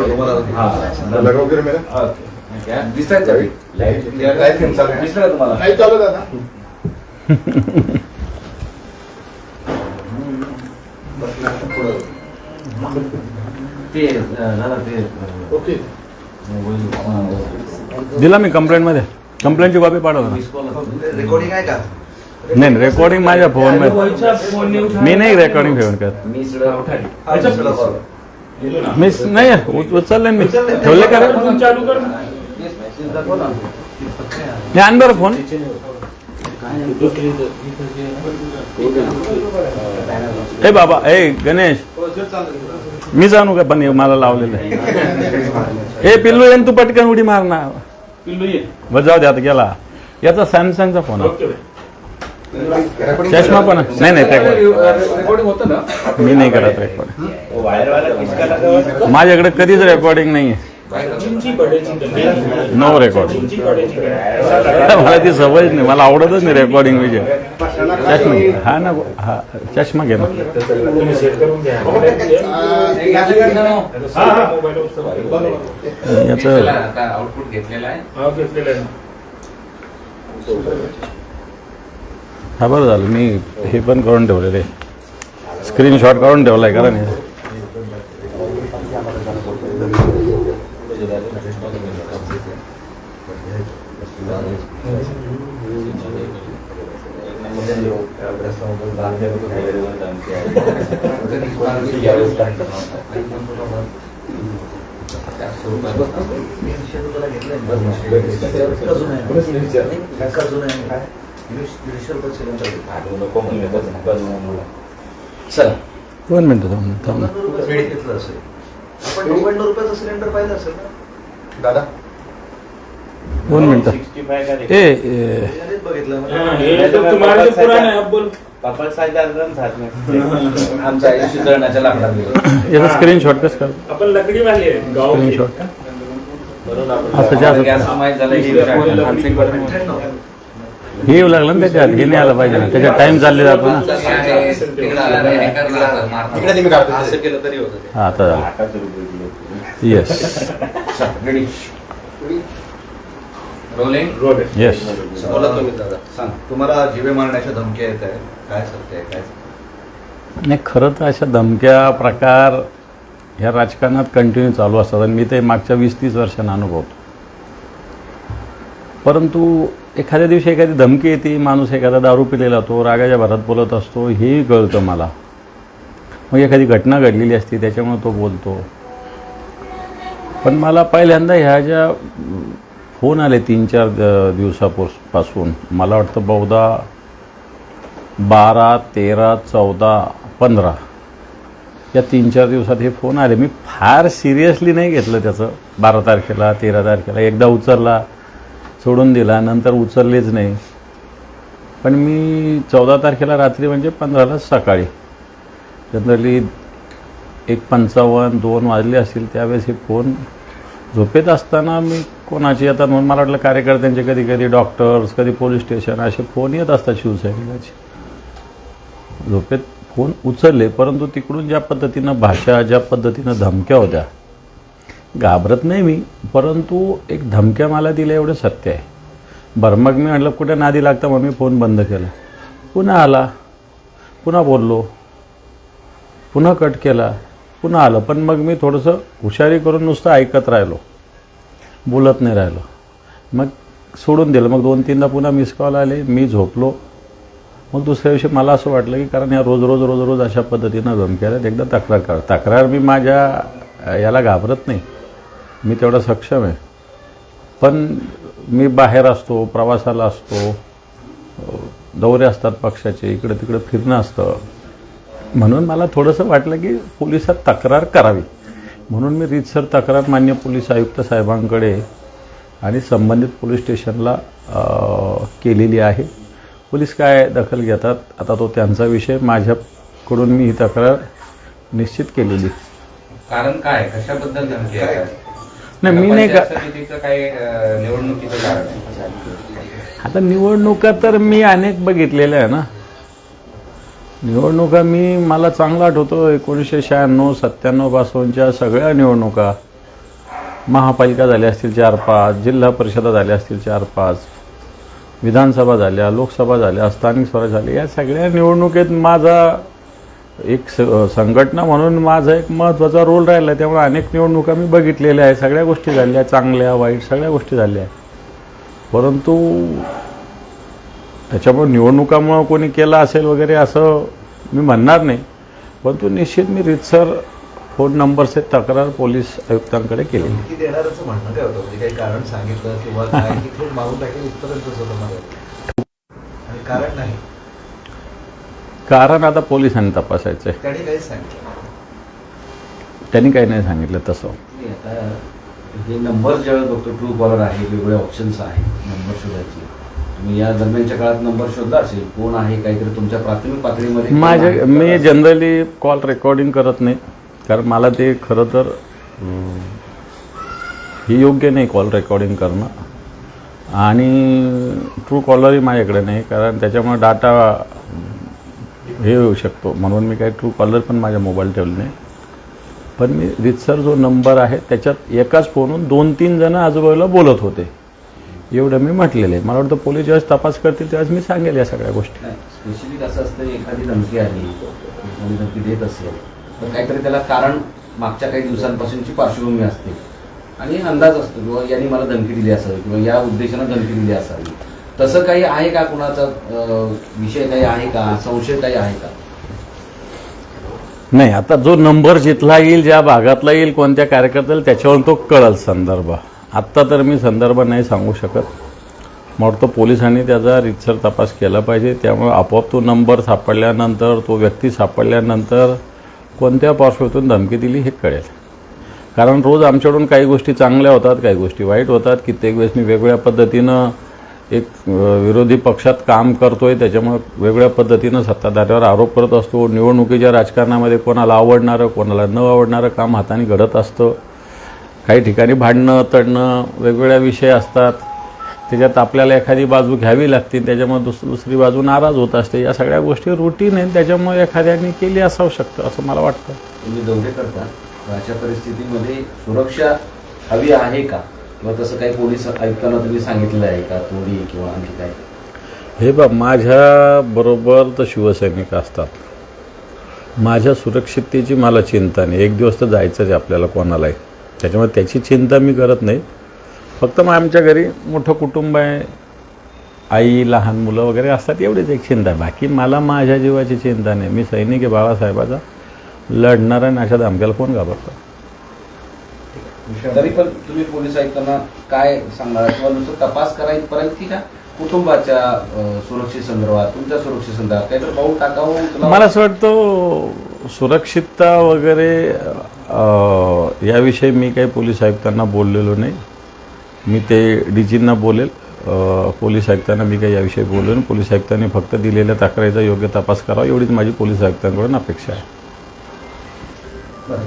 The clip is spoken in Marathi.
लगा वगैरे मेरा दिसतायत का लाईफ दिसलं का तुम्हाला नाही चालू दादा ते दादा ते ओके दिला मी कंप्लेंटमध्ये कंप्लेंटची कॉपी पाठवतो रेकॉर्डिंग आहे का? नाही रेकॉर्डिंग माझ्या फोनमध्ये मी नाही रेकॉर्डिंग ठेवून करत मी मी नाही उचलले मी ठेवले का रे चालू कर हे आण बरं फोन ए बाबा ए गणेश मी जाणू का पण मला लावलेलं आहे ए पिल्लू येईन तू पटकन उडी मार ना पिल्लू ये बरं जाऊ दे आता गेला याचा सॅमसंगचा फोन आहे चष्मा पण आहे. नाही रेकॉर्डिंग होतं ना मी नाही करत रेकॉर्डिंग माझ्याकडे कधीच रेकॉर्डिंग नाही आहे नो रेकॉर्डिंग मला ती सवयच नाही मला आवडतच नाही रेकॉर्डिंग विषय चष्मा हा ना हा चष्मा घे ना याचं आउटपुट घेतलेला आहे हा बरं झालं मी हे पण करून ठेवलेलं आहे स्क्रीनशॉट काढून ठेवला आहे कारण चल 2 मिनिटं थांब आपण 99 रुपयाचं सिलेंडर पाहिलं असेल ना दादा 2 मिनिटं ए बघितलं आमच्या आयुष्य जळण्याच्या लाकडात याचा स्क्रीनशॉट कसं कर आपण लकडी वाले गाव स्क्रीनशॉट असं जास्त माहीत झालं हे येऊ लागलं ना त्याच्यात हे नाही आलं पाहिजे ना त्याच्यात टाइम चालले जातो ना इकडे तुम्ही काढतो असं केलं तरी होतं ते. हा आता झालं येस रोलिंग येस बोला तुम्ही दादा सांग तुम्हाला जीवे मारण्याच्या धमक्या येत आहेत काय सत्य आहे काय नाही खरं तर अशा धमक्या प्रकार ह्या राजकारणात कंटिन्यू चालू असतात आणि मी ते मागच्या 20-30 वर्षांना अनुभवतो परंतु एखाद्या दिवशी एखादी धमकी येते माणूस एखादा दारू पिलेला तो रागाच्या भरात बोलत असतो हेही कळतं मला मग एखादी घटना घडलेली असते त्याच्यामुळे तो बोलतो पण मला पहिल्यांदा ह्या ज्या फोन आले 3-4 दिवसापासून मला वाटतं बहुधा 12, 13, 14, 15 या 3-4 दिवसात हे फोन आले मी फार सिरियसली नाही घेतलं त्याचं 12 तारखेला 13 तारखेला एकदा उचलला सोडून दिला नंतर उचललेच नाही पण मी 14 तारखेला रात्री म्हणजे 15ला सकाळी जनरली 1:55, 2 वाजले असतील त्यावेळेस हे फोन झोपेत असताना मी कोणाची येतात म्हणून मला वाटलं कार्यकर्त्यांचे कधी कधी डॉक्टर्स कधी पोलीस स्टेशन असे फोन येत असतात शिवसैनिकाचे झोपेत फोन उचलले परंतु तिकडून ज्या पद्धतीनं भाषा ज्या पद्धतीनं धमक्या होत्या घाबरत नाही मी परंतु एक धमक्या मला दिल्या एवढं सत्य आहे बरं मग मी म्हटलं कुठे नादी लागतं मग मी फोन बंद केला पुन्हा आला पुन्हा बोललो पुन्हा कट केला पुन्हा आलं पण मग मी थोडंसं हुशारी करून नुसतं ऐकत राहिलो बोलत नाही राहिलो मग सोडून दिलं मग 2-3दा पुन्हा मिस कॉल आले मी झोपलो मग दुसऱ्या दिवशी मला असं वाटलं की कारण या रोज अशा पद्धतीनं धमक्या आहेत एकदा तक्रार मी माझ्या याला घाबरत नाही मी तेवढा सक्षम आहे पण मी बाहेर असतो प्रवासाला असतो दौरे असतात पक्षाचे इकडे तिकडे फिरणं असतं म्हणून मला थोडंसं वाटलं की पोलिसात तक्रार करावी म्हणून मी रीतसर तक्रार मान्य पोलीस आयुक्त साहेबांकडे आणि संबंधित पोलीस स्टेशनला केलेली आहे पोलीस काय दखल घेतात आता तो त्यांचा विषय माझ्याकडून मी ही तक्रार निश्चित केलेली कारण काय कशाबद्दल धमकी आहे नाही मी नाही का काय निवडणुकीचं कारण आहे आता निवडणुका तर मी अनेक बघितलेल्या आहे ना निवडणुका मला चांगला आठवतो 1996-97 पासूनच्या सगळ्या निवडणुका महापालिका झाल्या असतील 4-5, जिल्हा परिषदा झाल्या असतील 4-5, विधानसभा झाल्या, लोकसभा झाल्या, स्थानिक स्वराज्य झाले. या सगळ्या निवडणुकीत माझा एक संघटना म्हणून माझा एक महत्त्वाचा रोल राहिला. त्यामुळे अनेक निवडणुका मी बघितलेल्या आहे. सगळ्या गोष्टी झाल्या, चांगल्या वाईट सगळ्या गोष्टी झाल्या. परंतु त्याच्यामुळे निवडणुकामुळं कोणी केला असेल वगैरे असं मी म्हणणार नाही. परंतु निश्चित मी रीतसर फोन नंबरचे तक्रार पोलीस आयुक्तांकडे केली. धमकी देणारच म्हणणं काय होतं, म्हणजे काही कारण सांगितलं किंवा काय की थेट मागून टाकेल इथपर्यंतच होतं मला, आणि कारण नाही, कारण आता पोलिसांनी तपासायचं आहे. त्याने काहीच सांगितलं. त्यांनी काही नाही सांगितलं तसं. नाही, आता हे नंबर ज्यावेळेस बघतो, ट्रू कॉलर आहे, वेगवेगळे ऑप्शन्स आहेत नंबर शोधायचे. तुम्ही या दरम्यानच्या काळात नंबर शोधला असेल, कोण आहे काहीतरी तुमच्या प्राथमिक पातळीमध्ये मी जनरली कॉल रेकॉर्डिंग करत नाही, कारण मला ते खरं तर ही योग्य नाही कॉल रेकॉर्डिंग करणं. आणि ट्रू कॉलरही माझ्याकडे नाही, कारण त्याच्यामुळे डाटा हे होऊ शकतो. म्हणून मी काही ट्रू कॉलर पण माझ्या मोबाईल ठेवले नाही. पण मी रीतसर जो नंबर आहे त्याच्यात एकाच फोनहून 2-3 जण आजूबाजूला बोलत होते, एवढं मी म्हटलेलं आहे. मला वाटतं पोलीस ज्यावेळेस तपास करतील त्यावेळेस मी सांगेल या सगळ्या गोष्टी. स्पेसिफिक असं असतं, एखादी धमकी आली, एखादी धमकी देत असेल तर काहीतरी त्याला कारण मागच्या काही दिवसांपासूनची पार्श्वभूमी असते आणि अंदाज असतो किंवा यांनी मला धमकी दिली असावी किंवा या उद्देशानं धमकी दिली असावी. तसं काही आहे का? कुणाचा विषय काही आहे का? संशय काही आहे का? नाही, आता जो नंबर जिथला येईल, ज्या भागातला येईल, कोणत्या कार्यकर्त्याला, त्याच्यावर तो कळल संदर्भ. आत्ता तर मी संदर्भ नाही सांगू शकत. मला वाटतं पोलिसांनी त्याचा रीतसर तपास केला पाहिजे. त्यामुळे आपोआप तो नंबर सापडल्यानंतर, तो व्यक्ती सापडल्यानंतर कोणत्या पार्श्वभूमीतून धमकी दिली हे कळेल. कारण रोज आमच्याकडून काही गोष्टी चांगल्या होतात, काही गोष्टी वाईट होतात. कित्येक वेळेस मी वेगवेगळ्या पद्धतीनं एक विरोधी पक्षात काम करतोय, त्याच्यामुळे वेगवेगळ्या पद्धतीनं सत्ताधाऱ्यावर आरोप करत असतो. निवडणुकीच्या राजकारणामध्ये कोणाला आवडणारं, कोणाला न आवडणारं काम हाताने घडत असतं. काही ठिकाणी भांडणं, तडणं, वेगवेगळ्या विषय असतात. त्याच्यात आपल्याला एखादी बाजू घ्यावी लागते, त्याच्यामुळे दुसरी बाजू नाराज होत असते. या सगळ्या गोष्टी रुटीन आहेत, त्याच्यामुळे एखाद्याने केली असावं शकतं असं मला वाटतं. तुम्ही दौरे करता, अशा परिस्थितीमध्ये सुरक्षा हवी आहे का? किंवा तसं काही पोलीस आयुक्तांना तुम्ही सांगितलेलं आहे का, तोडी किंवा आणखी काय? हे बघ, माझ्याबरोबर तर शिवसैनिक असतात. माझ्या सुरक्षिततेची मला चिंता नाही. एक दिवस तर जायचंच आहे आपल्याला कोणालाही, त्याच्यामुळे त्याची चिंता मी करत नाही. फक्त मग आमच्या घरी मोठं कुटुंब आहे, आई, लहान मुलं वगैरे असतात, एवढीच एक चिंता आहे. बाकी मला माझ्या जीवाची चिंता नाही. मी सैनिक आहे बाळासाहेबाचा, लढणार आणि अशा धमक्याला कोण घाबरतं. तरी पण तुम्ही पोलीस आयुक्तांना काय सांगणार किंवा नुसतं तपास करायपर्यंत की का कुटुंबाच्या सुरक्षेसंदर्भात, तुमच्या सुरक्षेसंदर्भात काहीतरी पाऊल टाकावं? मला असं वाटतं सुरक्षितता वगैरे याविषयी मी काही पोलीस आयुक्तांना बोललेलो नाही. मी ते डीजींना बोलेल. पोलीस आयुक्तांना मी काही याविषयी बोललो नाही. पोलीस आयुक्तांनी फक्त दिलेल्या तक्रारीचा योग्य तपास करावा, एवढीच माझी पोलीस आयुक्तांकडून अपेक्षा आहे. बरं,